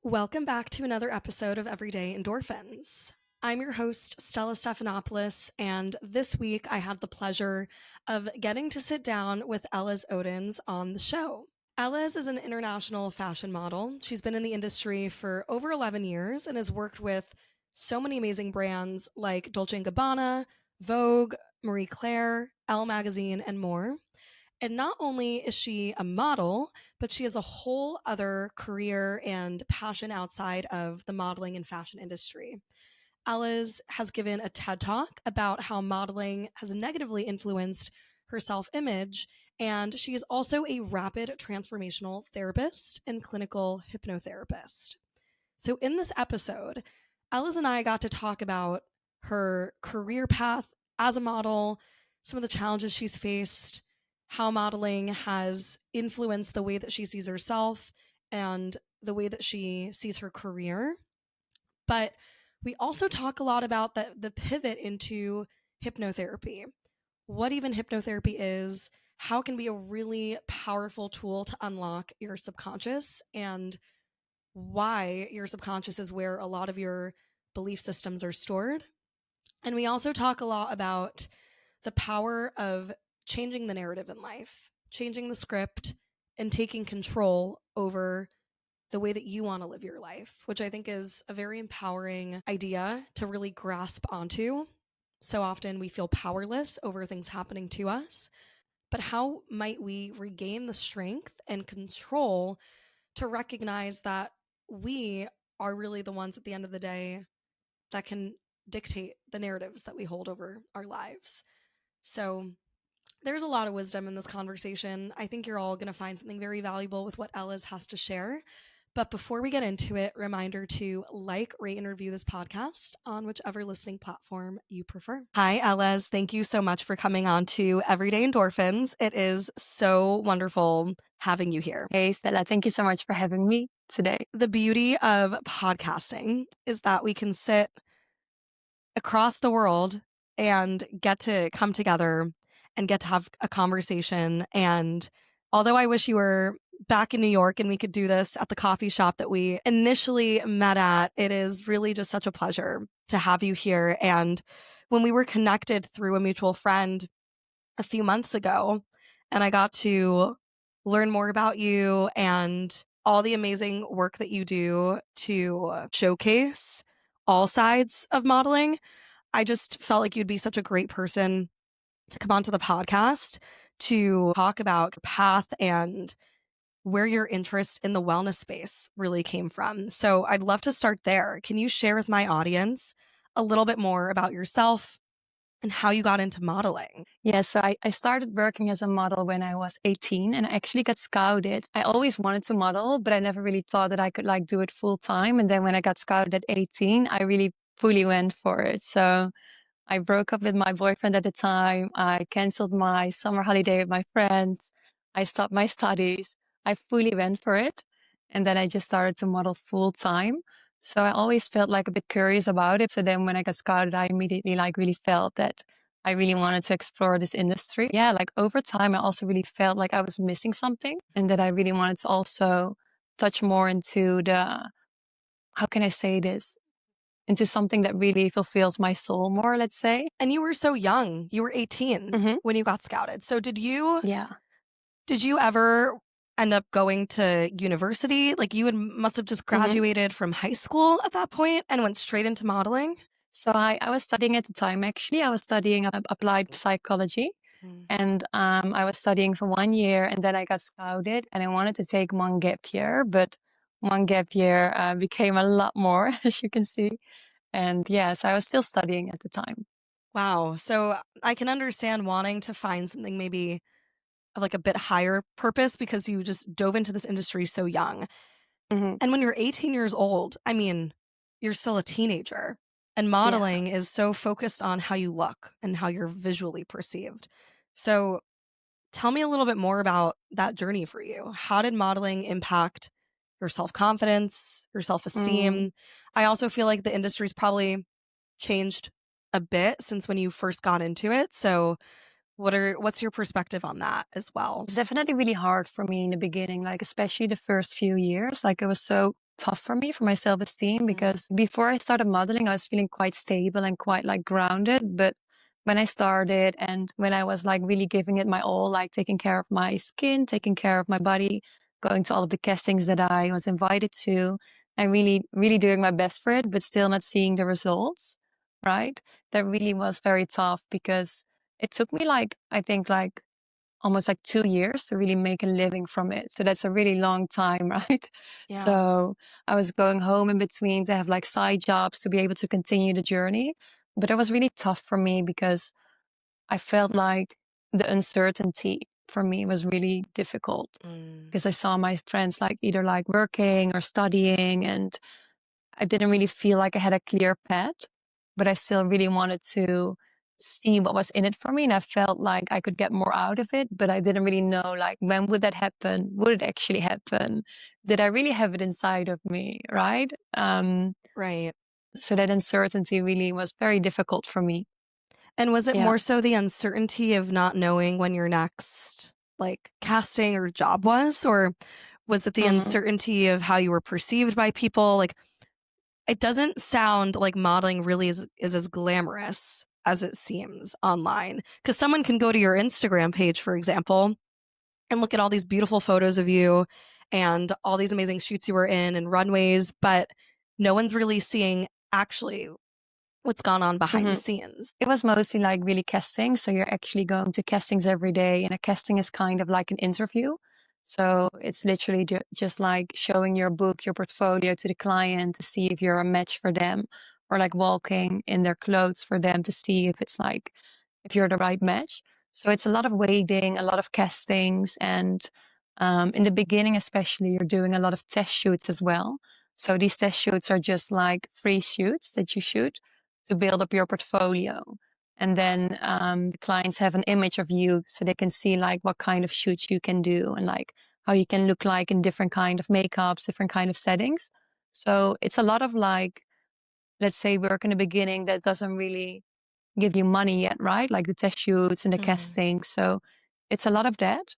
Welcome back to another episode of Everyday Endorphins. I'm your host, Stella Stephanopoulos, and this week I had the pleasure of getting to sit down with Elles Ottens on the show. Elles is an international fashion model. She's been in the industry for over 11 years and has worked with so many amazing brands like Dolce & Gabbana, Vogue, Marie Claire, Elle Magazine, and more. And not only is she a model, but she has a whole other career and passion outside of the modeling and fashion industry. Elles has given a TED Talk about how modeling has negatively influenced her self-image, and she is also a rapid transformational therapist and clinical hypnotherapist. So in this episode, Elles and I got to talk about her career path as a model, some of the challenges she's faced, how modeling has influenced the way that she sees herself and the way that she sees her career. But we also talk a lot about the pivot into hypnotherapy, what even hypnotherapy is, how it can be a really powerful tool to unlock your subconscious, and why your subconscious is where a lot of your belief systems are stored. And we also talk a lot about the power of changing the narrative in life, changing the script, and taking control over the way that you want to live your life, which I think is a very empowering idea to really grasp onto. So often we feel powerless over things happening to us. But how might we regain the strength and control to recognize that we are really the ones at the end of the day that can dictate the narratives that we hold over our lives? So there's a lot of wisdom in this conversation. I think you're all going to find something very valuable with what Elles has to share. But before we get into it, reminder to like, rate, and review this podcast on whichever listening platform you prefer. Hi, Elles. Thank you so much for coming on to Everyday Endorphins. It is so wonderful having you here. Hey, Stella. Thank you so much for having me today. The beauty of podcasting is that we can sit across the world and get to come together and get to have a conversation. And although I wish you were back in New York and we could do this at the coffee shop that we initially met at, it is really just such a pleasure to have you here. And when we were connected through a mutual friend a few months ago, and I got to learn more about you and all the amazing work that you do to showcase all sides of modeling, I just felt like you'd be such a great person to come onto the podcast to talk about your path and where your interest in the wellness space really came from. So I'd love to start there. Can you share with my audience a little bit more about yourself and how you got into modeling? Yeah, so I started working as a model when I was 18 and I actually got scouted. I always wanted to model, but I never really thought that I could do it full time. And then when I got scouted at 18, I really fully went for it. So I broke up with my boyfriend at the time. I canceled my summer holiday with my friends. I stopped my studies. I fully went for it. And then I just started to model full time. So I always felt a bit curious about it. So then when I got scouted, I immediately really felt that I really wanted to explore this industry. Yeah, over time, I also really felt like I was missing something and that I really wanted to also touch more into how can I say this? Into something that really fulfills my soul more, let's say. And you were so young. You were 18 when you got scouted. So did you ever end up going to university? Like you must have just graduated from high school at that point and went straight into modeling? So I was studying at the time, actually. I was studying applied psychology. And I was studying for 1 year and then I got scouted and I wanted to take one gap year, but one gap year became a lot more, as you can see. And yeah, so I was still studying at the time. Wow. So I can understand wanting to find something maybe of like a bit higher purpose because you just dove into this industry so young. And when you're 18 years old, I mean, you're still a teenager. And modeling is so focused on how you look and how you're visually perceived. So tell me a little bit more about that journey for you. How did modeling impact your self-confidence, your self-esteem? I also feel like the industry's probably changed a bit since when you first got into it. So what's your perspective on that as well? It's definitely really hard for me in the beginning, especially the first few years. It was so tough for me, for my self-esteem, Mm. because before I started modeling, I was feeling quite stable and quite like grounded. But when I started and when I was like really giving it my all, like taking care of my skin, taking care of my body, going to all of the castings that I was invited to, and really, really doing my best for it, but still not seeing the results, right? That really was very tough because it took me like, I think like almost like 2 years to really make a living from it. So that's a really long time, right? Yeah. So I was going home in between to have like side jobs to be able to continue the journey. But it was really tough for me because I felt like the uncertainty for me was really difficult Mm. because I saw my friends like either like working or studying, and I didn't really feel like I had a clear path, but I still really wanted to see what was in it for me. And I felt like I could get more out of it, but I didn't really know like when would that happen? Would it actually happen? Did I really have it inside of me? Right. Right. So that uncertainty really was very difficult for me. And was it Yeah. more so the uncertainty of not knowing when your next, like, casting or job was? Or was it the Mhm. uncertainty of how you were perceived by people? Like, it doesn't sound like modeling really is as glamorous as it seems online. Because someone can go to your Instagram page, for example, and look at all these beautiful photos of you and all these amazing shoots you were in and runways, but no one's really seeing actually what's gone on behind the Mhm. scenes. It was mostly like really casting. So you're actually going to castings every day, and a casting is kind of like an interview. So it's literally just like showing your book, your portfolio to the client to see if you're a match for them, or like walking in their clothes for them to see if it's like, if you're the right match. So it's a lot of waiting, a lot of castings. And in the beginning, especially, you're doing a lot of test shoots as well. So these test shoots are just like free shoots that you shoot to build up your portfolio. And then the clients have an image of you so they can see like what kind of shoots you can do and like how you can look like in different kind of makeups, different kind of settings. So it's a lot of like, let's say work in the beginning that doesn't really give you money yet, right? Like the test shoots and the Mm. casting. So it's a lot of that.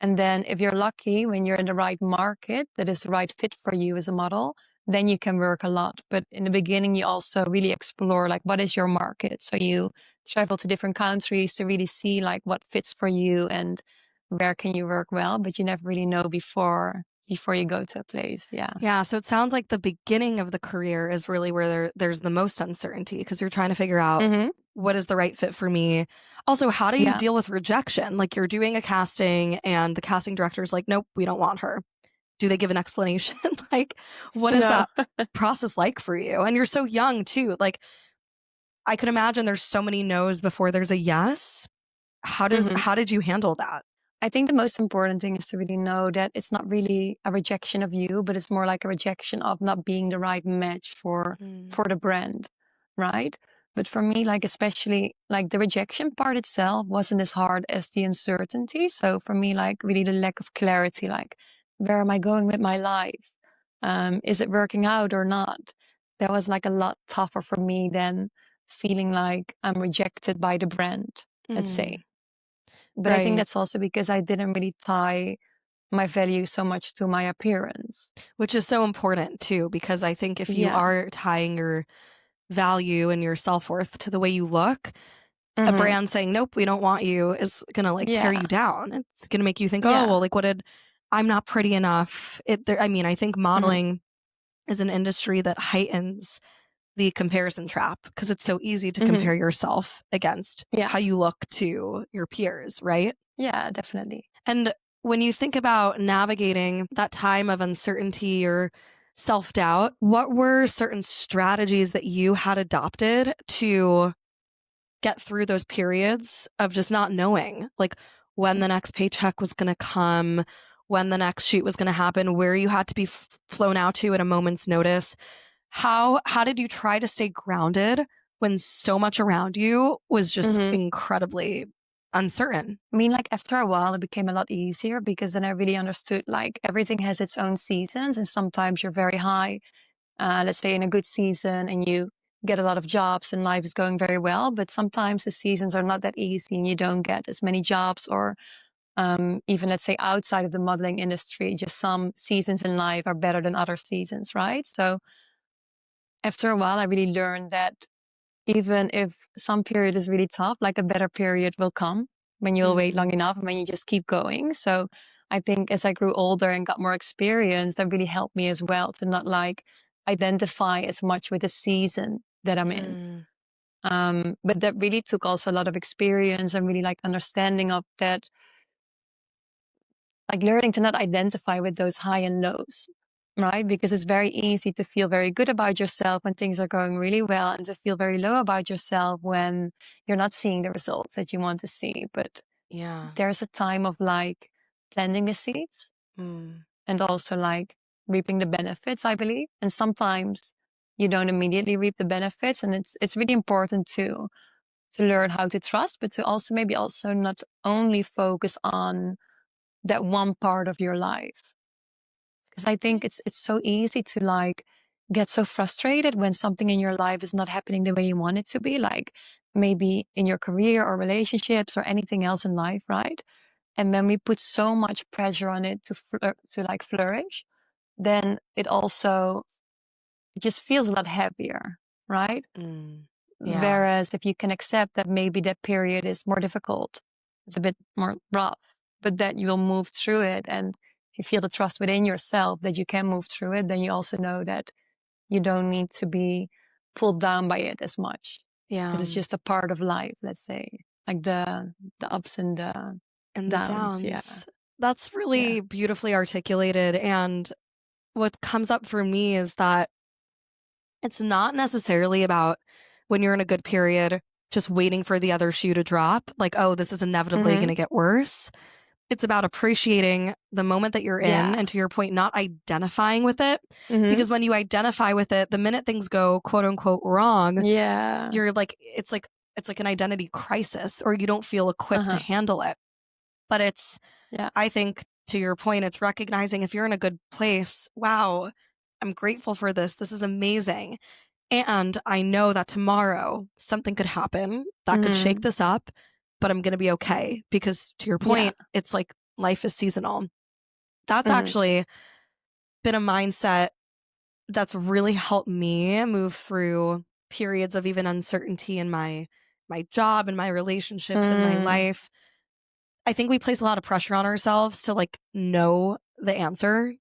And then if you're lucky, when you're in the right market that is the right fit for you as a model, then you can work a lot. But in the beginning, you also really explore like what is your market. So you travel to different countries to really see like what fits for you and where can you work well, but you never really know before you go to a place. Yeah. Yeah, so it sounds like the beginning of the career is really where there's the most uncertainty because you're trying to figure out Mm-hmm. what is the right fit for me. Also, how do you Yeah. deal with rejection? Like you're doing a casting and the casting director's like, "Nope, we don't want her." Do they give an explanation? Like, what is No. that process like for you? And you're so young too. Like, I could imagine there's so many no's before there's a yes. Mm-hmm. How did you handle that? I think the most important thing is to really know that it's not really a rejection of you, but it's more like a rejection of not being the right match Mm. for the brand, right? But for me, like especially like the rejection part itself wasn't as hard as the uncertainty. So for me, like really the lack of clarity, like where am I going with my life? Is it working out or not? That was like a lot tougher for me than feeling like I'm rejected by the brand, let's say. Mm. But I think Right. that's also because I didn't really tie my value so much to my appearance. Which is so important too, because I think if you Yeah. are tying your value and your self-worth to the way you look, a Mhm. brand saying, "Nope, we don't want you," is gonna, like, tear Yeah. you down. It's gonna make you think, "Oh, Yeah. well, like, what did I'm not pretty enough." I mean, I think Mhm. modeling is an industry that heightens the comparison trap because it's so easy to Mhm. compare yourself against Yeah. how you look to your peers, right? Yeah, definitely. And when you think about navigating that time of uncertainty or self doubt, what were certain strategies that you had adopted to get through those periods of just not knowing, like when the next paycheck was going to come, when the next shoot was going to happen, where you had to be flown out to at a moment's notice? How did you try to stay grounded when so much around you was just Mhm. incredibly uncertain? I mean, like after a while, it became a lot easier because then I really understood like everything has its own seasons, and sometimes you're very high, let's say in a good season, and you get a lot of jobs and life is going very well. But sometimes the seasons are not that easy, and you don't get as many jobs, or even let's say outside of the modeling industry, just some seasons in life are better than other seasons, right? So after a while, I really learned that even if some period is really tough, like a better period will come when you'll wait long enough and when you just keep going. So I think as I grew older and got more experience, that really helped me as well to not like identify as much with the season that I'm in. But that really took also a lot of experience and really like understanding of that, like learning to not identify with those high and lows, right? Because it's very easy to feel very good about yourself when things are going really well and to feel very low about yourself when you're not seeing the results that you want to see. But Yeah. there's a time of like planting the seeds and also like reaping the benefits, I believe. And sometimes you don't immediately reap the benefits, and it's really important to learn how to trust, but to also maybe also not only focus on that one part of your life. Because I think it's so easy to like get so frustrated when something in your life is not happening the way you want it to be, like maybe in your career or relationships or anything else in life, right? And when we put so much pressure on it to like flourish, then it also just feels a lot heavier, right? Yeah. Whereas if you can accept that maybe that period is more difficult, it's a bit more rough, but that you will move through it. And if you feel the trust within yourself that you can move through it, then you also know that you don't need to be pulled down by it as much. Yeah. Because it's just a part of life, let's say, like the ups and the And the downs. Yeah. downs. That's Yeah. really beautifully articulated. And what comes up for me is that it's not necessarily about when you're in a good period, just waiting for the other shoe to drop, like, oh, this is inevitably going Mm-hmm. to get worse. It's about appreciating the moment that you're in, Yeah. and to your point, not identifying with it. Mm-hmm. Because when you identify with it, the minute things go quote unquote wrong, Yeah. you're like, it's like an identity crisis, or you don't feel equipped to Uh-huh. handle it. But it's, Yeah. I think to your point, it's recognizing if you're in a good place, wow, I'm grateful for this. This is amazing. And I know that tomorrow something could happen that could shake Mm-hmm. this up, but I'm going to be okay. Because to your Yeah. point, it's like life is seasonal. That's Mm-hmm. actually been a mindset that's really helped me move through periods of even uncertainty in my job and my relationships and my Mm-hmm. life. I think we place a lot of pressure on ourselves to like know the answer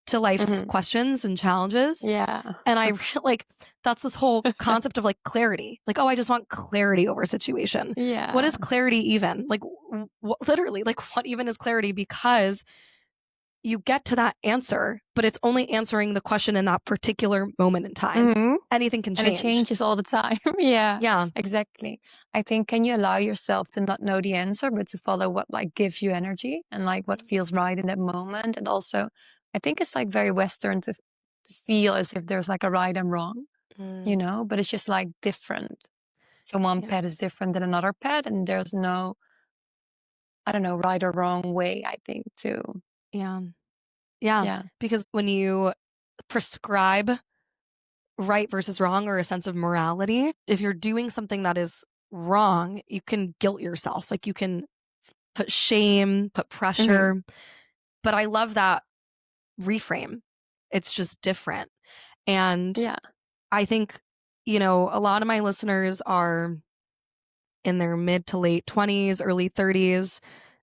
to life's Mm-hmm. questions and challenges. Yeah. And I like, that's this whole concept of like clarity. Like, oh, I just want clarity over a situation. What Yeah. is clarity even? Like, literally, like, what even is clarity? Because you get to that answer, but it's only answering the question in that particular moment in time. Mm-hmm. Anything can And it change. changes all the time. Yeah, Yeah. exactly. I think, can you allow yourself to not know the answer, but to follow what like gives you energy and like what feels right in that moment? And also, I think it's like very Western to feel as if there's like a right and wrong, you Mm, know, but it's just like different. So one pet is yes. different than another pet, and there's no, I don't know, right or wrong way, I think, too. Yeah. Yeah. Yeah. Because when you prescribe right versus wrong, or a sense of morality, if you're doing something that is wrong, you can guilt yourself. Like, you can put shame, put Mm-hmm. pressure. But I love that reframe. It's just different. And Yeah. I think, a lot of my listeners are in their mid to late 20s, early 30s.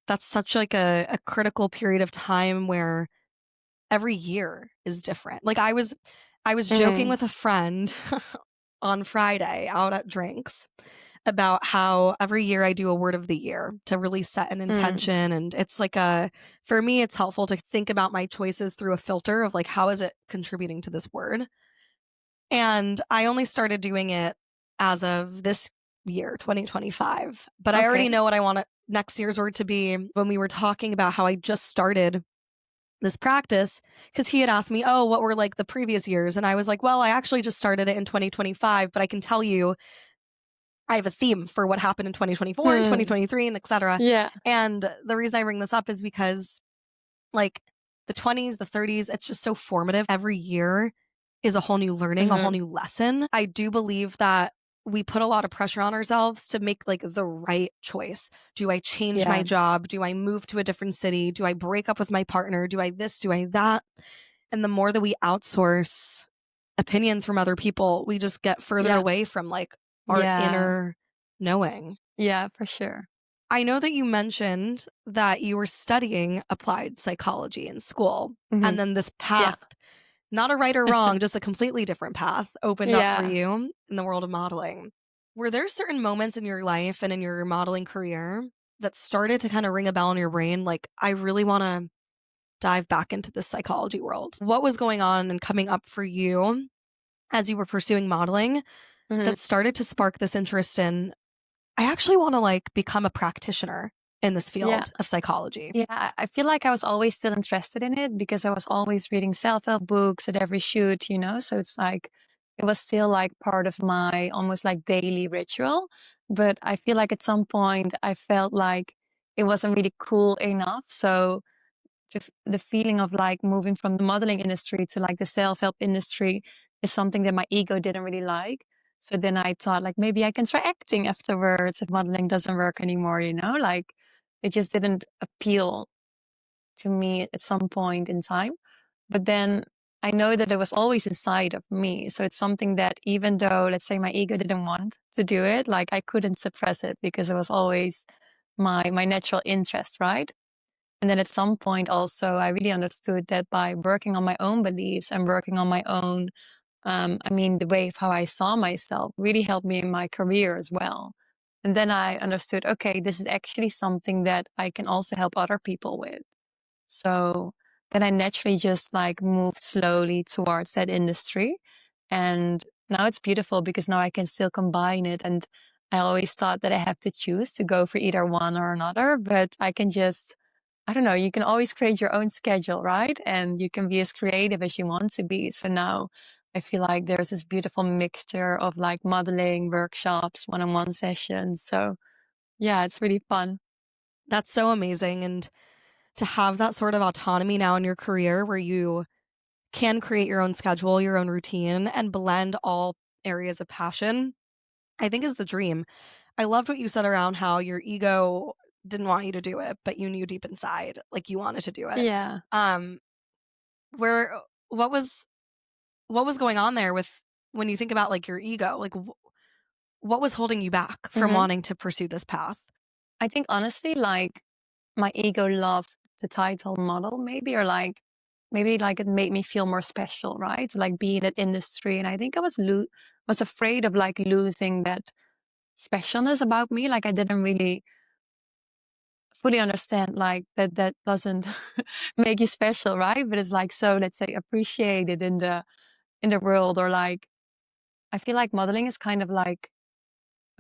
That's such like a critical period of time where every year is different. Like, I was joking Mm-hmm. with a friend on Friday out at drinks about how every year I do a word of the year to really set an Mm-hmm. intention. And it's like for me, it's helpful to think about my choices through a filter of like, how is it contributing to this word? And I only started doing it as of this year, 2025. But I already Okay. know what I want next year's word to be. When we were talking about how I just started this practice, because he had asked me, oh, what were like the previous years? And I was like, well, I actually just started it in 2025, but I can tell you I have a theme for what happened in 2024 and Hmm. 2023 and et cetera. Yeah. And the reason I bring this up is because like the 20s, the 30s, it's just so formative. Every year is a whole new learning, a whole Mm-hmm. new lesson. I do believe that we put a lot of pressure on ourselves to make like the right choice. Do I change my Yeah. job? Do I move to a different city? Do I break up with my partner? Do I this? Do I that? And the more that we outsource opinions from other people, we just get further Yeah. away from like our Yeah. inner knowing. Yeah, for sure. I know that you mentioned that you were studying applied psychology in school, and Mhm. then this Yeah. path, not a right or wrong, just a completely different path opened up for Yeah. you in the world of modeling. Were there certain moments in your life and in your modeling career that started to kind of ring a bell in your brain? Like, I really want to dive back into this psychology world. What was going on and coming up for you as you were pursuing modeling Mhm. that started to spark this interest in, I actually want to like become a practitioner in this Yeah. field of psychology? Yeah, I feel like I was always still interested in it because I was always reading self-help books at every shoot, you know? So it's like it was still like part of my almost like daily ritual. But I feel like at some point I felt like it wasn't really cool enough. So the feeling of like moving from the modeling industry to like the self-help industry is something that my ego didn't really like. So then I thought like maybe I can try acting afterwards if modeling doesn't work anymore, you know? Like it just didn't appeal to me at some point in time. But then I know that it was always inside of me. So it's something that even though, let's say, my ego didn't want to do it, like I couldn't suppress it because it was always my natural interest, right? And then at some point also, I really understood that by working on my own beliefs and working on my own, I mean, the way of how I saw myself really helped me in my career as well. And then I understood, okay, this is actually something that I can also help other people with. So then I naturally just like moved slowly towards that industry. And now it's beautiful because now I can still combine it. And I always thought that I have to choose to go for either one or another, but I can just, I don't know, you can always create your own schedule, right? And you can be as creative as you want to be. So now I feel like there's this beautiful mixture of like modeling, workshops, one-on-one sessions. So yeah, it's really fun. That's so amazing. And to have that sort of autonomy now in your career where you can create your own schedule, your own routine, and blend all areas of passion, I think is the dream. I loved what you said around how your ego didn't want you to do it, but you knew deep inside like you wanted to do it. Yeah. Um, where what was going on there with when you think about like your ego? Like what was holding you back from hmm wanting to pursue this path? I think honestly, like my ego loved the title model, maybe, or like maybe like it made me feel more special, right? Like be in that industry, and I think I was afraid of like losing that specialness about me. Like I didn't really fully understand like that doesn't make you special, right? But it's like so let's say appreciated in the world, or like I feel like modeling is kind of like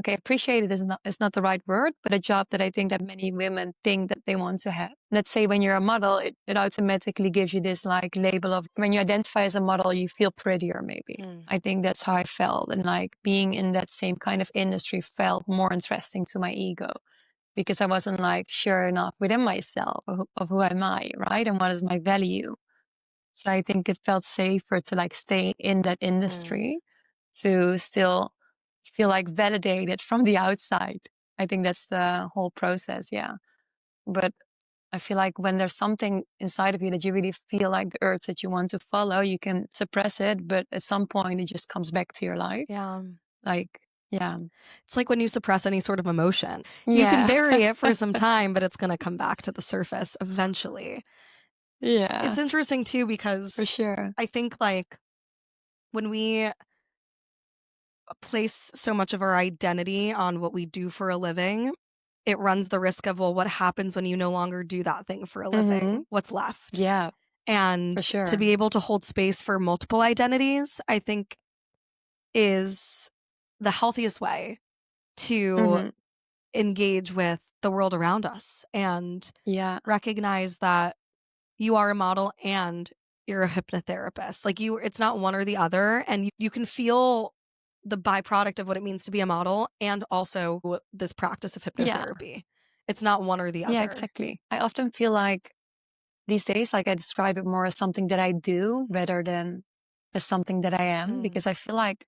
okay, appreciated is not the right word, but a job that I think that many women think that they want to have. Let's say when you're a model, it automatically gives you this like label of when you identify as a model, you feel prettier maybe. Mm. I think that's how I felt. And like being in that same kind of industry felt more interesting to my ego because I wasn't like sure enough within myself of who am I, right? And what is my value. So I think it felt safer to like stay in that Mm. industry to still feel like validated from the outside. I think that's the whole process. Yeah. But I feel like when there's something inside of you that you really feel like the urge that you want to follow, you can suppress it, but at some point it just comes back to your life. Yeah. Like, yeah. It's like when you suppress any sort of emotion. You can Yeah. bury it for some time, but it's going to come back to the surface eventually. It's Yeah, interesting too for because sure. I think like when we place so much of our identity on what we do for a living, it runs the risk of, well, what happens when you no longer do that thing for a hmm living? What's left? Yeah, And for to sure. be able to hold space for multiple identities, I think is the healthiest way to hmm engage with the world around us and Yeah. recognize that you are a model and you're a hypnotherapist. Like it's not one or the other. And you can feel the byproduct of what it means to be a model and also this practice of Yeah. hypnotherapy. It's not one or the Yeah, other. exactly. I often feel like these days, like I describe it more as something that I do rather than as something that I am, Mm. because I feel like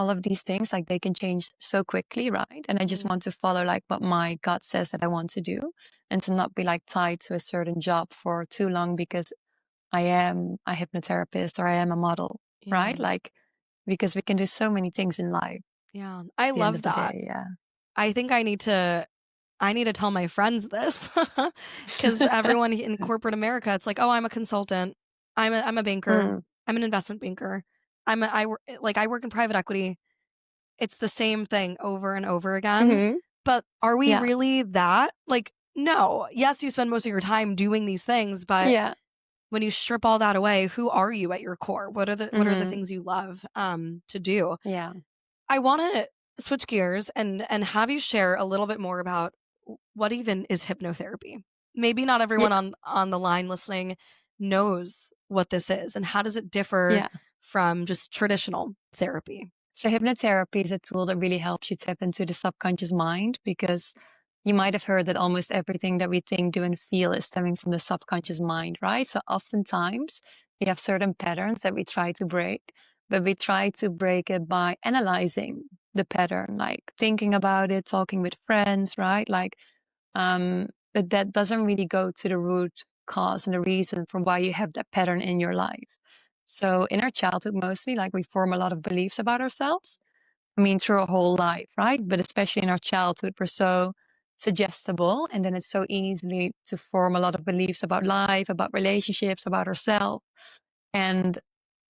all of these things, like they can change so quickly, right? And I just Mm, want to follow like what my gut says that I want to do, and to not be like tied to a certain job for too long because I am a hypnotherapist or I am a model, yeah. right? Like, because we can do so many things in life Yeah. at I the end of love the that. day. Yeah. I think I need to tell my friends this because everyone in corporate America, it's like, oh, I'm a consultant. I'm a banker. Mm. I'm an investment banker. I work in private equity. It's the same thing over and over again. Hmm. But are we Yeah. really that? Like, no. Yes, you spend most of your time doing these things, but Yeah. when you strip all that away, who are you at your core? What are the Hmm. things you love to do? Yeah. I want to switch gears and have you share a little bit more about what even is hypnotherapy. Maybe not everyone Yeah. on the line listening knows what this is, and how does it differ Yeah. from just traditional therapy? So hypnotherapy is a tool that really helps you tap into the subconscious mind, because you might have heard that almost everything that we think, do, and feel is stemming from the subconscious mind, right? So oftentimes we have certain patterns that we try to break, but we try to break it by analyzing the pattern, like thinking about it, talking with friends, right? Like, but that doesn't really go to the root cause and the reason for why you have that pattern in your life. So in our childhood, mostly, like we form a lot of beliefs about ourselves. I mean, through our whole life, right? But especially in our childhood, we're so suggestible. And then it's so easily to form a lot of beliefs about life, about relationships, about ourselves. And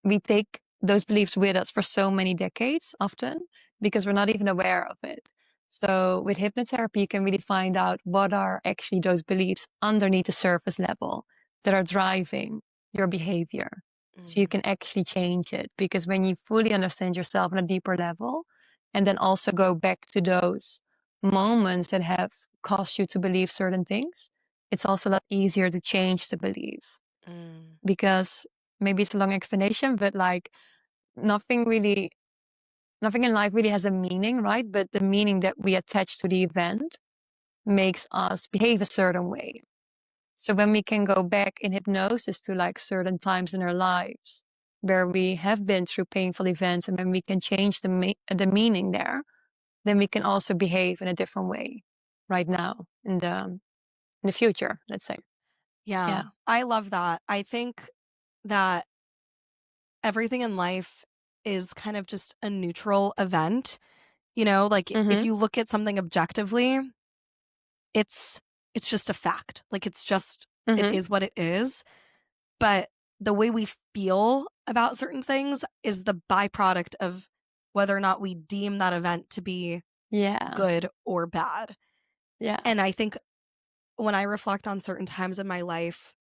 we take those beliefs with us for so many decades often, because we're not even aware of it. So with hypnotherapy, you can really find out what are actually those beliefs underneath the surface level that are driving your behavior. So you Mm, can actually change it, because when you fully understand yourself on a deeper level, and then also go back to those moments that have caused you to believe certain things, it's also a lot easier to change the belief. mm, Because maybe it's a long explanation, but like nothing really, nothing in life really has a meaning, right? But the meaning that we attach to the event makes us behave a certain way. So when we can go back in hypnosis to like certain times in our lives where we have been through painful events, and when we can change the meaning there, then we can also behave in a different way right now in the future, let's say. yeah, Yeah. I love that. I think that everything in life is kind of just a neutral event. Like if Mm-hmm. you look at something objectively, it's it's just a fact. Like it Mm-hmm. is what it is. But the way we feel about certain things is the byproduct of whether or not we deem that event to be Yeah. good or bad. Yeah. And I think when I reflect on certain times in my life,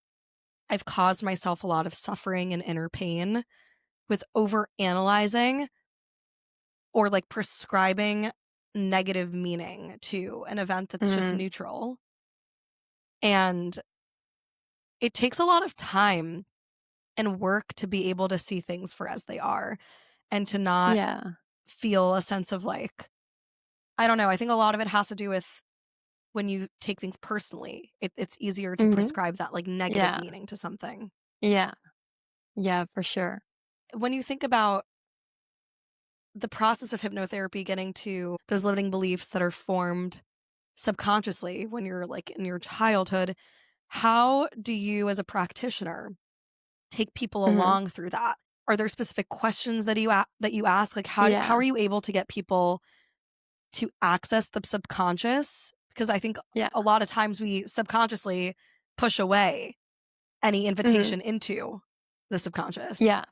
I've caused myself a lot of suffering and inner pain with over analyzing or like prescribing negative meaning to an event that's just Mm-hmm. neutral. And it takes a lot of time and work to be able to see things for as they are and to not Yeah. feel a sense of like, I don't know. I think a lot of it has to do with when you take things personally, it's easier to Mm-hmm. prescribe that like negative Yeah. meaning to something. Yeah. Yeah, for sure. When you think about the process of hypnotherapy getting to those limiting beliefs that are formed subconsciously when you're like in your childhood, how do you as a practitioner take people Mhm. along through that? Are there specific questions that you ask? Like how Yeah. are you able to get people to access the subconscious? Because I think Yeah. a lot of times we subconsciously push away any Mhm. invitation into the subconscious. Yeah.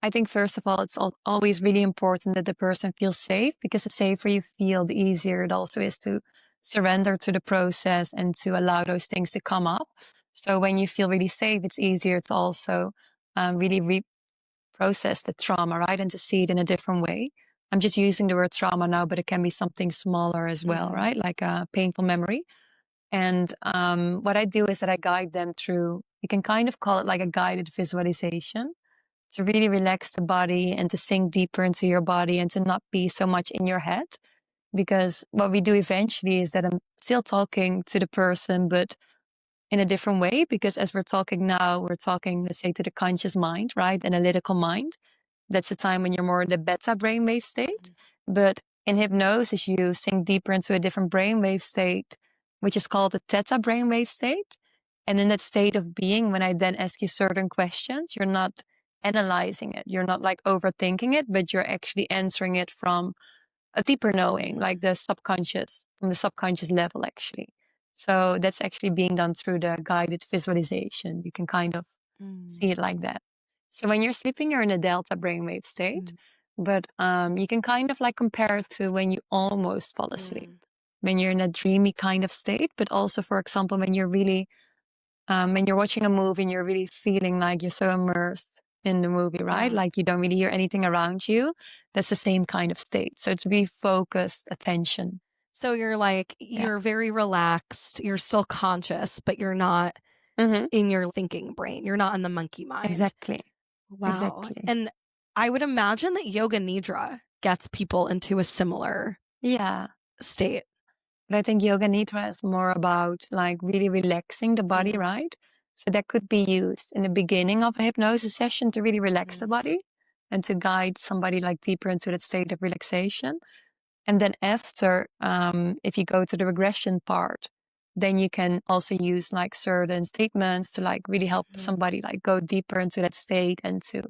I think first of all, it's always really important that the person feels safe, because the safer you feel, the easier it also is to surrender to the process and to allow those things to come up. So when you feel really safe, it's easier to also really reprocess the trauma, right? And to see it in a different way. I'm just using the word trauma now, but it can be something smaller as well, Mhm. right? Like a painful memory. And what I do is that I guide them through, you can kind of call it like a guided visualization, to really relax the body and to sink deeper into your body and to not be so much in your head. Because what we do eventually is that I'm still talking to the person, but in a different way. Because as we're talking now, we're talking, let's say, to the conscious mind, right? Analytical mind. That's the time when you're more in the beta brainwave state. But in hypnosis, you sink deeper into a different brainwave state, which is called the theta brainwave state. And in that state of being, when I then ask you certain questions, you're not analyzing it. You're not like overthinking it, but you're actually answering it from a deeper knowing, like the subconscious, from the subconscious level, actually. So that's actually being done through the guided visualization. You can kind of see it like that. So when you're sleeping, you're in a delta brainwave state, but you can kind of like compare it to when you almost fall asleep, when you're in a dreamy kind of state, but also, for example, when you're really, when you're watching a movie and you're really feeling like you're so immersed in the movie, right? Yeah. Like you don't really hear anything around you. That's the same kind of state. So it's really focused attention. So you're like, Yeah. you're very relaxed, you're still conscious, but you're not Mm-hmm. in your thinking brain. You're not in the monkey mind. Exactly. Wow. Exactly. And I would imagine that yoga nidra gets people into a similar Yeah. state. But I think yoga nidra is more about like really relaxing the body, right? So that could be used in the beginning of a hypnosis session to really relax the body and to guide somebody like deeper into that state of relaxation. And then after, if you go to the regression part, then you can also use like certain statements to like really help somebody like go deeper into that state and to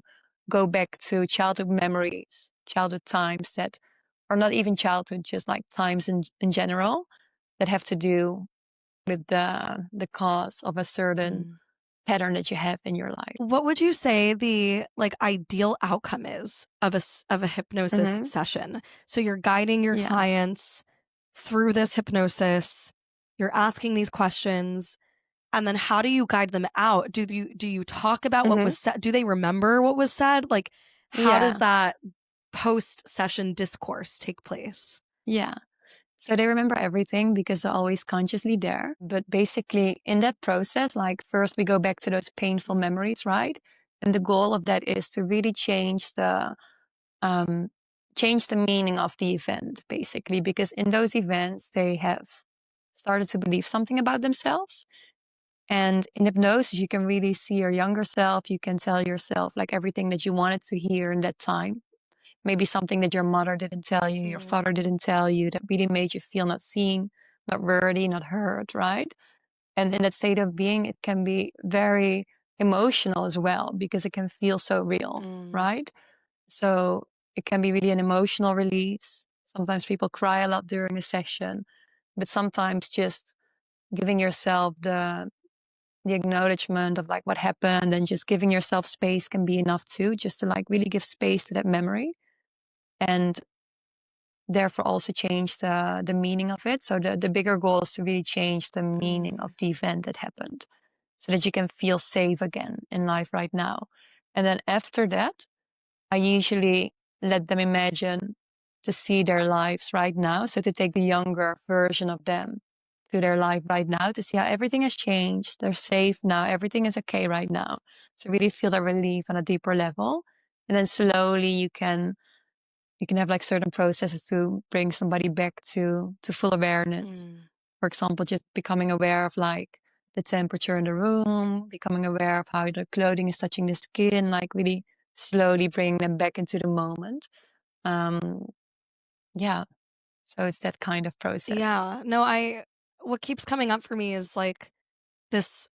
go back to childhood memories, childhood times that are not even childhood, just like times in general that have to do with the cause of a certain pattern that you have in your life. What would you say the like ideal outcome is of a hypnosis session? So you're guiding your Yeah. clients through this hypnosis, you're asking these questions, and then how do you guide them out? Do you talk about what was said? Do they remember what was said? Like how does Yeah. that post-session discourse take place? Yeah. So they remember everything because they're always consciously there. But basically, in that process, like first we go back to those painful memories, right? And the goal of that is to really change the meaning of the event, basically, because in those events they have started to believe something about themselves. And in hypnosis, you can really see your younger self. You can tell yourself like everything that you wanted to hear in that time. Maybe something that your mother didn't tell you, your father didn't tell you, that really made you feel not seen, not worthy, not heard, right? And in that state of being, it can be very emotional as well because it can feel so real, right? So it can be really an emotional release. Sometimes people cry a lot during a session, but sometimes just giving yourself the acknowledgement of like what happened and just giving yourself space can be enough too, just to like really give space to that memory. And therefore also change the meaning of it. So the bigger goal is to really change the meaning of the event that happened so that you can feel safe again in life right now. And then after that, I usually let them imagine to see their lives right now. So to take the younger version of them to their life right now to see how everything has changed. They're safe now. Everything is okay right now. To really feel the relief on a deeper level. And then slowly you can have like certain processes to bring somebody back to full awareness. For example, just becoming aware of like the temperature in the room, becoming aware of how the clothing is touching the skin, like really slowly bringing them back into the moment. Yeah. So it's that kind of process. Yeah. No, what keeps coming up for me is like this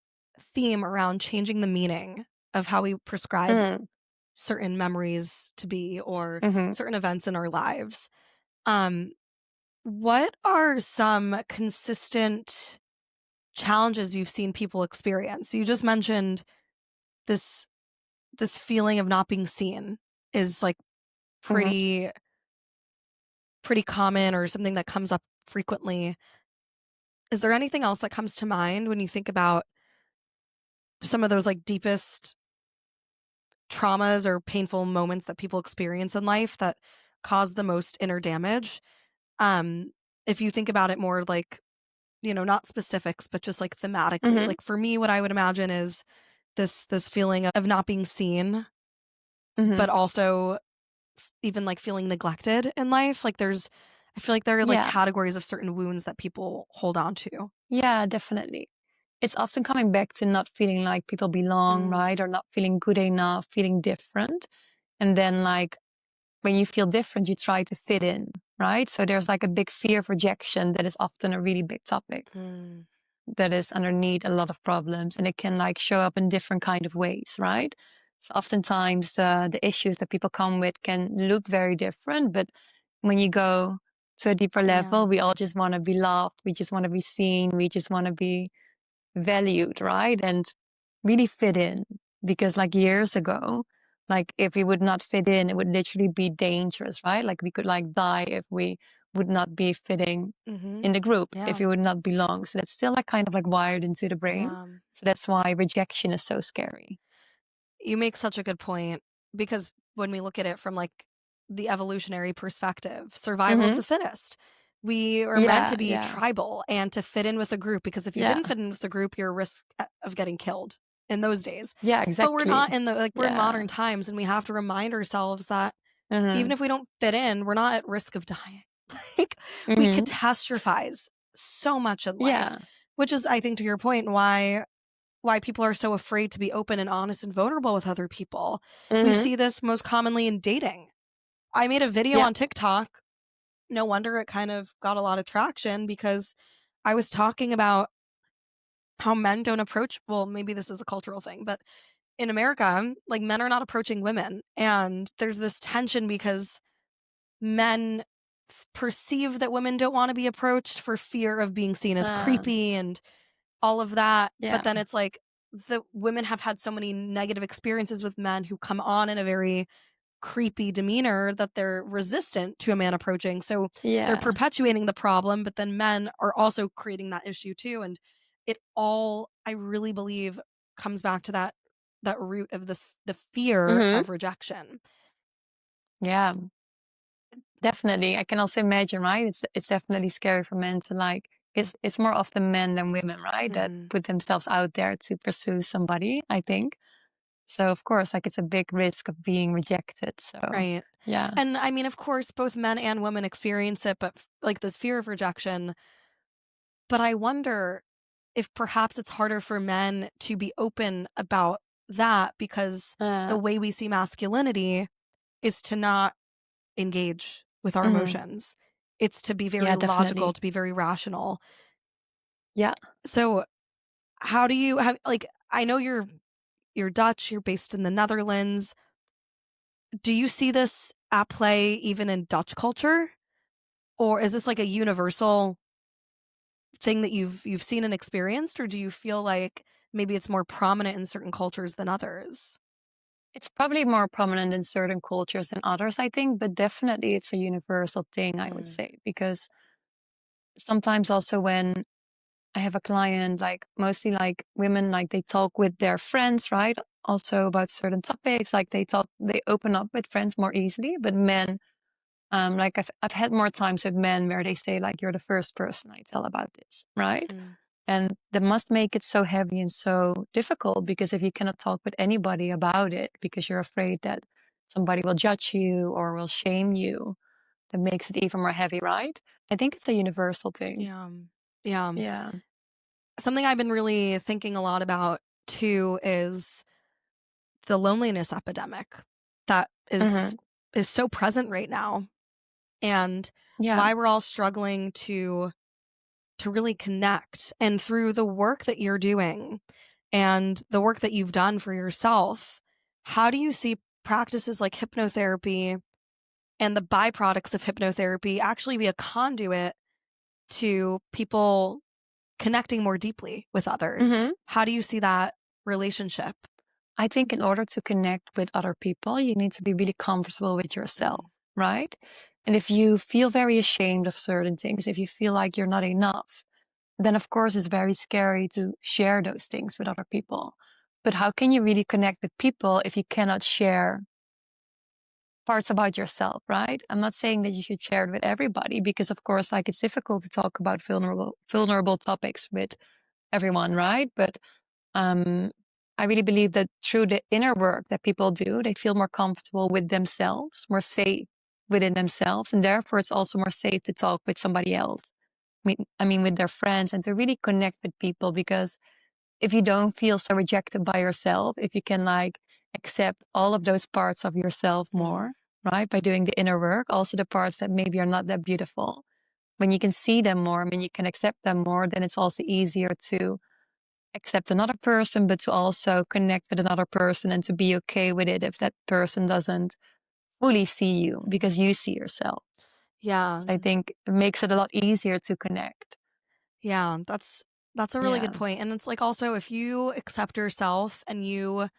theme around changing the meaning of how we prescribe certain memories to be or certain events in our lives. What are some consistent challenges you've seen people experience? You just mentioned this feeling of not being seen is like pretty common or something that comes up frequently. Is there anything else that comes to mind when you think about some of those like deepest traumas or painful moments that people experience in life that cause the most inner damage? If you think about it more like, not specifics, but just like thematically. Like for me, what I would imagine is this feeling of not being seen, but also even like feeling neglected in life. Like I feel like there are like Yeah. categories of certain wounds that people hold on to. Yeah, definitely. It's often coming back to not feeling like people belong, right? Or not feeling good enough, feeling different. And then like when you feel different, you try to fit in, right? So there's like a big fear of rejection that is often a really big topic Mm, that is underneath a lot of problems, and it can like show up in different kind of ways, right? So oftentimes the issues that people come with can look very different, but when you go to a deeper yeah. level, we all just want to be loved, we just want to be seen, we just want to be valued, right? And really fit in. Because like years ago, like if we would not fit in, it would literally be dangerous, right? Like we could like die if we would not be fitting Mm-hmm. in the group, if Yeah. we would not belong. So that's still like kind of like wired into the brain. Yeah. So that's why rejection is so scary. You make such a good point because when we look at it from like the evolutionary perspective, survival of Mm-hmm. the fittest. We are meant Yeah, to be yeah, tribal and to fit in with a group because if you yeah, didn't fit in with the group, you're a risk of getting killed in those days. yeah, But we're exactly. not in the like we're in Yeah. modern times and we have to remind ourselves that even Mm-hmm. if we don't fit in, we're not at risk of dying. Like we Mm-hmm. catastrophize so much in life, Yeah. which is I think to your point why people are so afraid to be open and honest and vulnerable with other people. We Mm-hmm. see this most commonly in dating. I made a video Yeah. on TikTok. No wonder it kind of got a lot of traction because I was talking about how men don't approach, well, maybe this is a cultural thing, but in America, like men are not approaching women. And there's this tension because men perceive that women don't want to be approached for fear of being seen as Uh, creepy and all of that. But yeah. then it's like the women have had so many negative experiences with men who come on in a very creepy demeanor that they're resistant to a man approaching. So they're Yeah. perpetuating the problem, but then men are also creating that issue too. And it all, I really believe, comes back to that root of the fear Mm-hmm. of rejection. Yeah. Definitely. I can also imagine, right? It's definitely scary for men to like it's more often men than women, right? That Hmm. put themselves out there to pursue somebody, I think. So of course, like it's a big risk of being rejected. So Right. yeah. And I mean, of course, both men and women experience it, but like this fear of rejection. But I wonder if perhaps it's harder for men to be open about that because the Uh way we see masculinity is to not engage with our mhm. emotions. It's to be very Yeah, logical, definitely. to be very rational. Yeah. So, how do you have like I know you're Dutch, you're based in the Netherlands. Do you see this at play even in Dutch culture? Or is this like a universal thing that you've seen and experienced, or do you feel like maybe it's more prominent in certain cultures than others? It's probably more prominent in certain cultures than others, I think, but definitely it's a universal thing, I would Mm, say, because sometimes also when I have a client, like mostly like women, like they talk with their friends, right? Also about certain topics, like they open up with friends more easily. But men, like I've had more times with men where they say like, "You're the first person I tell about this," right? mm, And that must make it so heavy and so difficult because if you cannot talk with anybody about it because you're afraid that somebody will judge you or will shame you, that makes it even more heavy, right? I think it's a universal thing. yeah. Yeah. Yeah. Something I've been really thinking a lot about too is the loneliness epidemic that Hmm. is so present right now and Yeah. why we're all struggling to really connect. And through the work that you're doing and the work that you've done for yourself, how do you see practices like hypnotherapy and the byproducts of hypnotherapy actually be a conduit to people connecting more deeply with Hmm. others? How do you see that relationship? I think in order to connect with other people, you need to be really comfortable with yourself, Mm, right? And if you feel very ashamed of certain things, if you feel like you're not enough, then of course it's very scary to share those things with other people. But how can you really connect with people if you cannot share parts about yourself, right? I'm not saying that you should share it with everybody because of course like it's difficult to talk about vulnerable topics with everyone, right? But um, I really believe that through the inner work that people do, they feel more comfortable with themselves, more safe within themselves, and therefore it's also more safe to talk with somebody else. I mean, with their friends, and to really connect with people. Because if you don't feel so rejected by yourself, if you can like accept all of those parts of yourself Mm. more, right? By doing the inner work, also the parts that maybe are not that beautiful. When you can see them more, when you can accept them more, then it's also easier to accept another person, but to also connect with another person and to be okay with it if that person doesn't fully see you because you see yourself. Yeah. So I think it makes it a lot easier to connect. Yeah, that's a really Yeah. good point, and it's, like, also if you accept yourself and you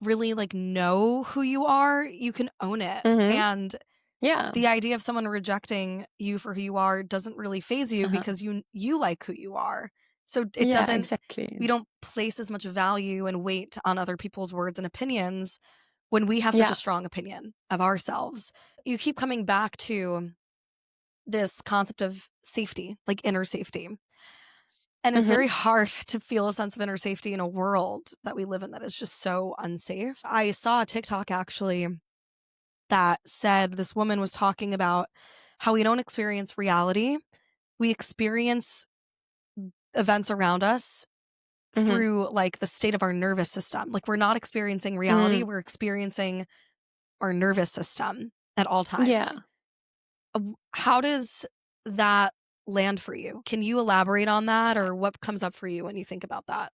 really, like, know who you are, you can own it, Hmm. and Yeah. the idea of someone rejecting you for who you are doesn't really faze you Uh-huh. because you like who you are. So it Yeah, doesn't exactly. we don't place as much value and weight on other people's words and opinions when we have such a Yeah. strong opinion of ourselves. You keep coming back to this concept of safety, like inner safety. And it's Hmm. very hard to feel a sense of inner safety in a world that we live in that is just so unsafe. I saw a TikTok actually that said this woman was talking about how we don't experience reality. We experience events around us Hmm. through like the state of our nervous system. Like we're not experiencing reality, Mm. we're experiencing our nervous system at all Yeah. times. How does that land for you? Can you elaborate on that or what comes up for you when you think about that?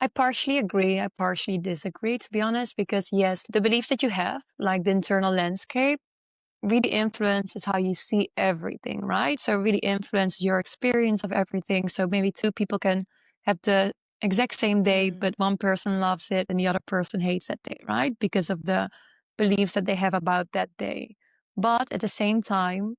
I partially agree. I partially disagree, to be honest, because yes, the beliefs that you have, like the internal landscape, really influences how you see everything, right? So it really influences your experience of everything. So maybe two people can have the exact same day, Mm, but one person loves it and the other person hates that day, right? Because of the beliefs that they have about that day. But at the same time,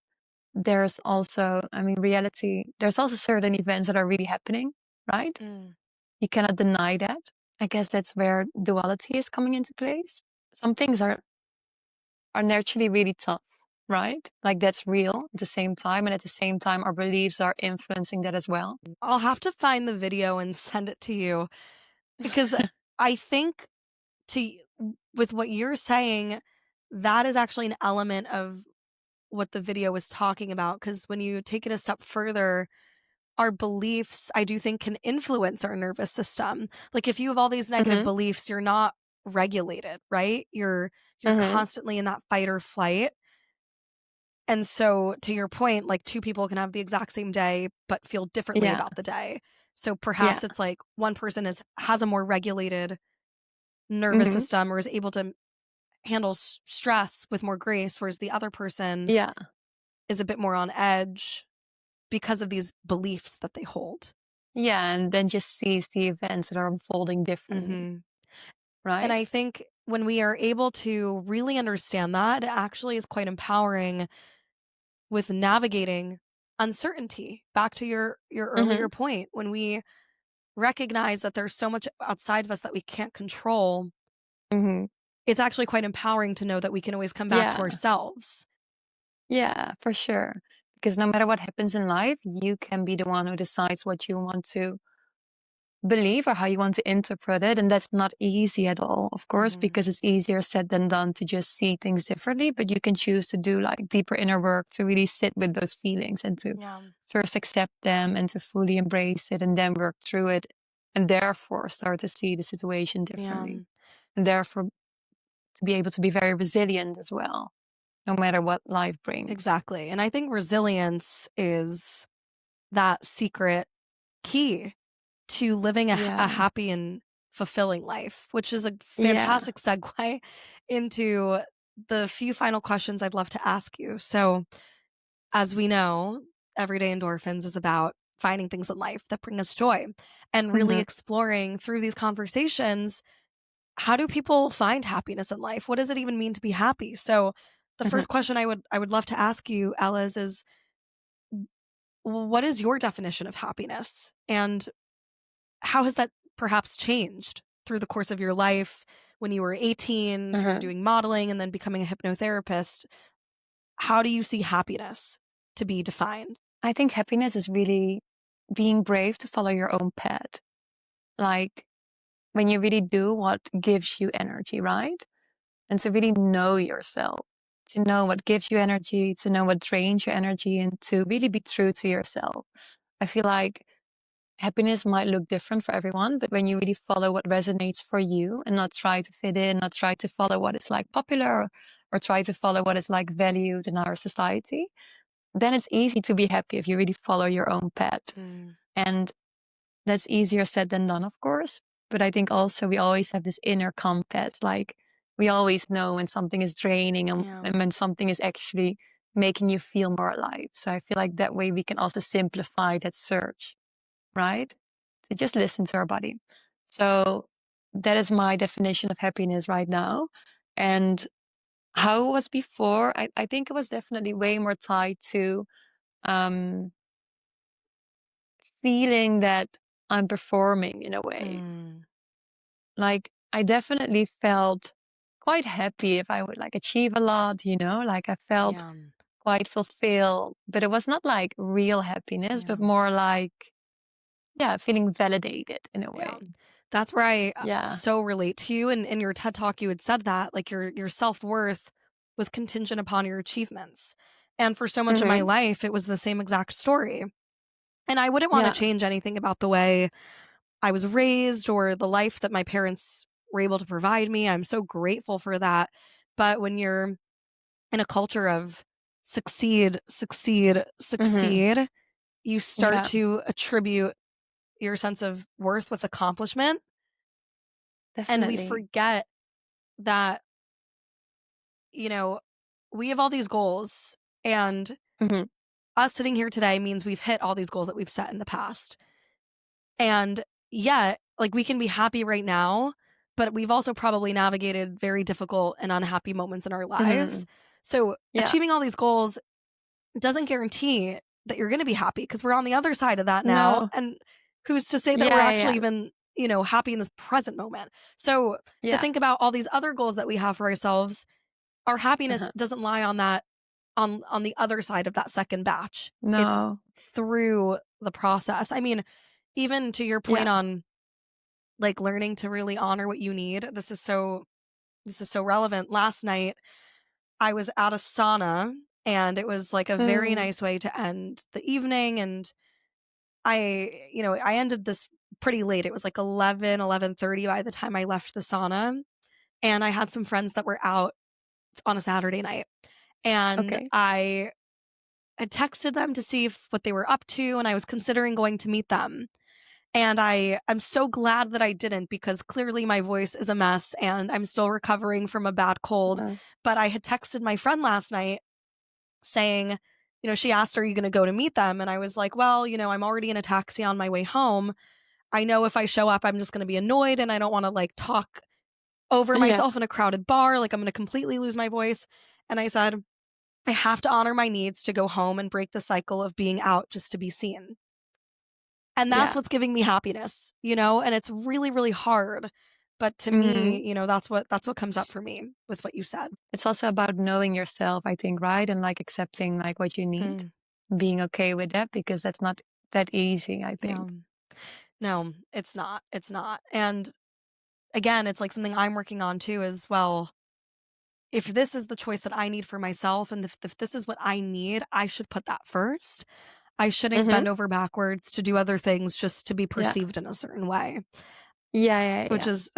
there's also, I mean, reality, there's also certain events that are really happening, right? mm, You cannot deny that. I guess that's where duality is coming into place. Some things are naturally really tough, right? Like that's real at the same time. And at the same time, our beliefs are influencing that as well. I'll have to find the video and send it to you because I think to with what you're saying, that is actually an element of what the video was talking about. Because when you take it a step further, our beliefs, I do think, can influence our nervous system. Like if you have all these negative Hmm. beliefs, you're not regulated, right? You're Hmm. constantly in that fight or flight. And so to your point, like two people can have the exact same day but feel differently Yeah. about the day. So Yeah. perhaps it's like one person has a more regulated nervous Hmm. system or is able to handle stress with more grace whereas the other person Yeah. is a bit more on edge because of these beliefs that they hold. Yeah. And then just sees the events that are unfolding differently, Mhm. And right? I think when we are able to really understand that, it actually is quite empowering with navigating uncertainty. Back to your Hmm. earlier point, when we recognize that there's so much outside of us that we can't control, Hmm. it's actually quite empowering to know that we can always come back to Yeah. ourselves. Yeah, for sure. Because no matter what happens in life, you can be the one who decides what you want to believe or how you want to interpret it. And that's not easy at all, of course, Mhm. because it's easier said than done to just see things differently. But you can choose to do like deeper inner work to really sit with those feelings and to Yeah. first accept them and to fully embrace it and then work through it. And therefore start to see the situation Yeah. differently. And therefore to be able to be very resilient as well, no matter what life brings. Exactly. And I think resilience is that secret key to living a Yeah. happy and fulfilling life, which is a Yeah. fantastic segue into the few final questions I'd love to ask you. So, as we know, Everyday Endorphins is about finding things in life that bring us joy and really Hmm. exploring through these conversations how do people find happiness in life? What does it even mean to be happy? So, the Hmm. first question I would love to ask you, Elles, is what is your definition of happiness? And how has that perhaps changed through the course of your life when you were 18 from Hmm. doing modeling and then becoming a hypnotherapist? How do you see happiness to be defined? I think happiness is really being brave to follow your own path. Like when you really do what gives you energy, right? And to really know yourself, to know what gives you energy, to know what drains your energy, and to really be true to yourself. I feel like happiness might look different for everyone, but when you really follow what resonates for you and not try to fit in, not try to follow what is like popular or try to follow what is like valued in our society, then it's easy to be happy if you really follow your own path. Mm, And that's easier said than done, of course. But I think also we always have this inner compass. Like we always know when something is draining yeah. and when something is actually making you feel more alive. So I feel like that way we can also simplify that search, right? So just listen to our body. So that is my definition of happiness right now. And how it was before, I think it was definitely way more tied to um, feeling that I'm performing in a way. Mm, Like I definitely felt quite happy if I would like achieve a lot, like I felt yeah. quite fulfilled, but it was not like real happiness, Yeah. but more like, yeah, feeling validated in a Yeah. way. That's where I Yeah. so relate to you. And in your TED talk, you had said that like your self worth was contingent upon your achievements. And for so much of my Hmm. life, it was the same exact story. And I wouldn't want to Yeah. change anything about the way I was raised or the life that my parents were able to provide me. I'm so grateful for that. But when you're in a culture of succeed, succeed, Hmm. succeed, you start Yeah. to attribute your sense of worth with accomplishment. And we Definitely. forget that, you know, we have all these goals, and Hmm. us sitting here today means we've hit all these goals that we've set in the past. And yet, like, we can be happy right now, but we've also probably navigated very difficult and unhappy moments in our Hmm. lives. So, Yeah. achieving all these goals doesn't guarantee that you're going to be happy because we're on the other side of that now. No. And who's to say that we're Yeah. Yeah. actually Yeah. even, happy in this present moment? So, to Yeah. think about all these other goals that we have for ourselves, our happiness Uh-huh. doesn't lie on that on the other side of that second batch. It's No. through the process. I mean, even to your Yeah. point on like learning to really honor what you need. This is so relevant. Last night I was at a sauna, and it was like a very Mm. nice way to end the evening, and I ended this pretty late. It was like 11:30 by the time I left the sauna, and I had some friends that were out on a Saturday night. And Okay. I had texted them to see what they were up to, and I was considering going to meet them. And I'm so glad that I didn't, because clearly my voice is a mess and I'm still recovering from a bad cold. Uh, But I had texted my friend last night saying, she asked, "Are you going to go to meet them?" And I was like, "Well, I'm already in a taxi on my way home. I know if I show up, I'm just going to be annoyed, and I don't want to like talk over yeah. myself in a crowded bar. Like I'm going to completely lose my voice." And I said, "I have to honor my needs to go home and break the cycle of being out just to be seen." And that's Yeah. what's giving me happiness, and it's really, really hard. But to Hmm. me, that's what comes up for me with what you said. It's also about knowing yourself, I think, right? And like accepting like what you need, Mm, being okay with that because that's not that easy, I yeah. think. No, it's not. It's not. And again, it's like something I'm working on too as well. If this is the choice that I need for myself, and if this is what I need, I should put that first. I shouldn't Hmm. bend over backwards to do other things just to be Yeah. perceived in a certain way, Yeah. Yeah. which Yeah. is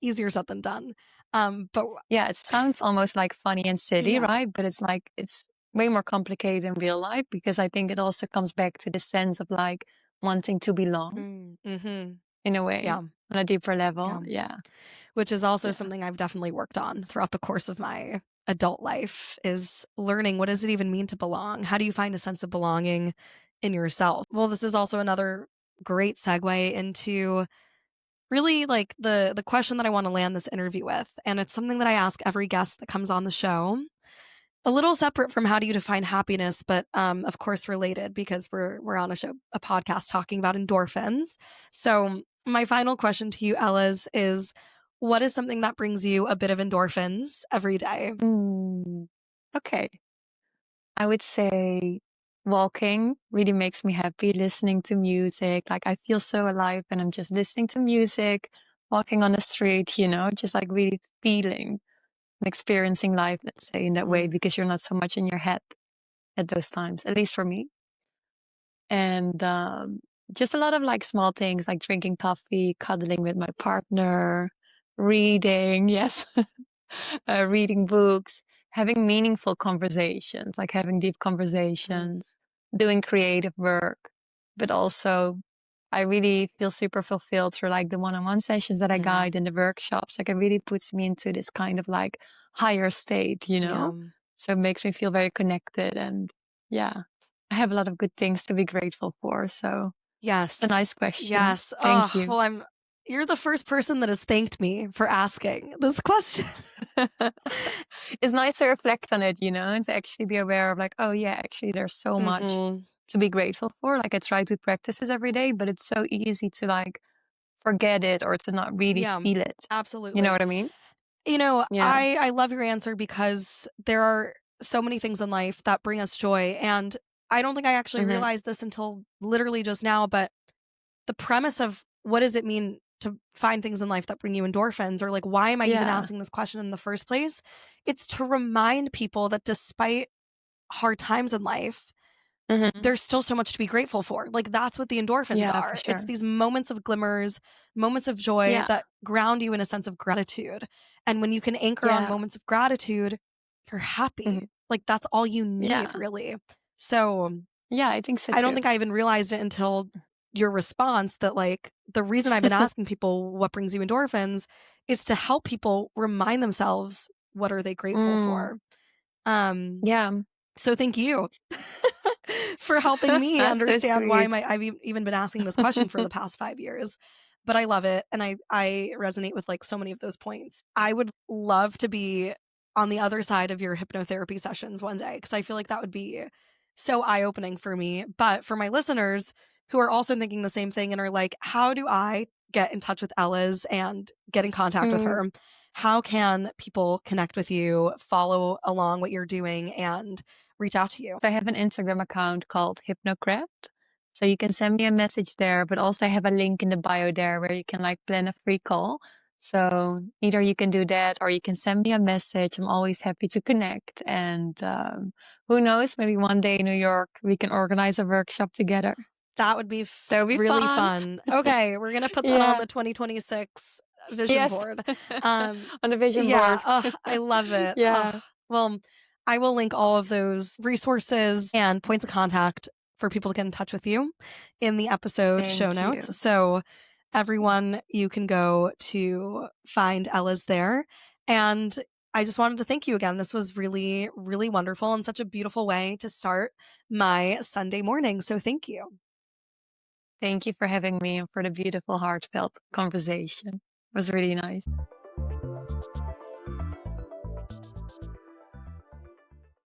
easier said than done. But Yeah. It sounds almost like funny and silly, yeah. right? But it's like, it's way more complicated in real life because I think it also comes back to the sense of like wanting to belong Mm-hmm. in a Yeah. way on a deeper level. Yeah. Yeah. Which is also Yeah. something I've definitely worked on throughout the course of my adult life, is learning, what does it even mean to belong? How do you find a sense of belonging in yourself? Well, this is also another great segue into really like the question that I want to land this interview with. And it's something that I ask every guest that comes on the show. A little separate from how do you define happiness, but of course related, because we're on a podcast talking about endorphins. So my final question to you, Ellis, is what is something that brings you a bit of endorphins every day? Mm. Okay. I would say walking really makes me happy, listening to music. Like I feel so alive when I'm just listening to music, walking on the street, just like really feeling and experiencing life, let's say, in that way, Mm, because you're not so much in your head at those times, at least for me. And just a lot of like small things like drinking coffee, cuddling with my partner, reading, yes, reading books, having meaningful conversations, like having deep Mhm. conversations, doing creative work. But also, I really feel super fulfilled through like the one-on-one sessions that I Yeah. guide and the workshops. Like it really puts me into this kind of like higher state, you Yeah. know? So it makes me feel very connected. And yeah, I have a lot of good things to be grateful for. So it's a Yes. nice question. Yes. Thank Oh, you. well, you're the first person that has thanked me for asking this question. It's nice to reflect on it, you know, and to actually be aware of like, oh yeah, actually there's so much Mhm. to be grateful for. Like I try to practice this every day, but it's so easy to like forget it or to not really Yeah, feel it. You know absolutely. what I mean? Yeah. I love your answer because there are so many things in life that bring us joy, and I don't think I actually Hmm. realized this until literally just now, but the premise of what does it mean to find things in life that bring you endorphins, or like why am I even Yeah. asking this question in the first place? It's to remind people that despite hard times in life, Hmm. there's still so much to be grateful for. Like that's what the endorphins Yeah, for are. It's sure. these moments of glimmers, moments of joy Yeah. that ground you in a sense of gratitude. And when you can anchor on Yeah. moments of gratitude, you're happy. Hmm. Like that's all you need, Yeah. really. So Yeah, I think so I don't too. think I even realized it until your response that like the reason I've been asking people what brings you endorphins is to help people remind themselves what are they grateful Mm, for. Um yeah. so thank you for helping me That's so understand why sweet. even been asking this question for the past 5 years. But I love it, and I resonate with, like, so many of those points. I would love to be on the other side of your hypnotherapy sessions one day because I feel like that would be so eye-opening for me. But for my listeners who are also thinking the same thing and are like, "How do I get in touch with Elles and get in contact with Mm. her?" How can people connect with you, follow along what you're doing, and reach out to you? I have an Instagram account called Hypnocraft. So you can send me a message there, but also I have a link in the bio there where you can like plan a free call. So either you can do that or you can send me a message. I'm always happy to connect. And who knows, maybe one day in New York we can organize a workshop together. That would be That would be really fun. fun. Okay, we're gonna put that on Yeah. the 2026 vision Yes. board. Um, On the vision yeah, board. I love it. Yeah. Well, I will link all of those resources and points of contact for people to get in touch with you in the episode show Thank notes. you. So everyone, you can go to find Ella's there. And I just wanted to thank you again. This was really, really wonderful and such a beautiful way to start my Sunday morning. So thank you. Thank you for having me and for the beautiful, heartfelt conversation. It was really nice.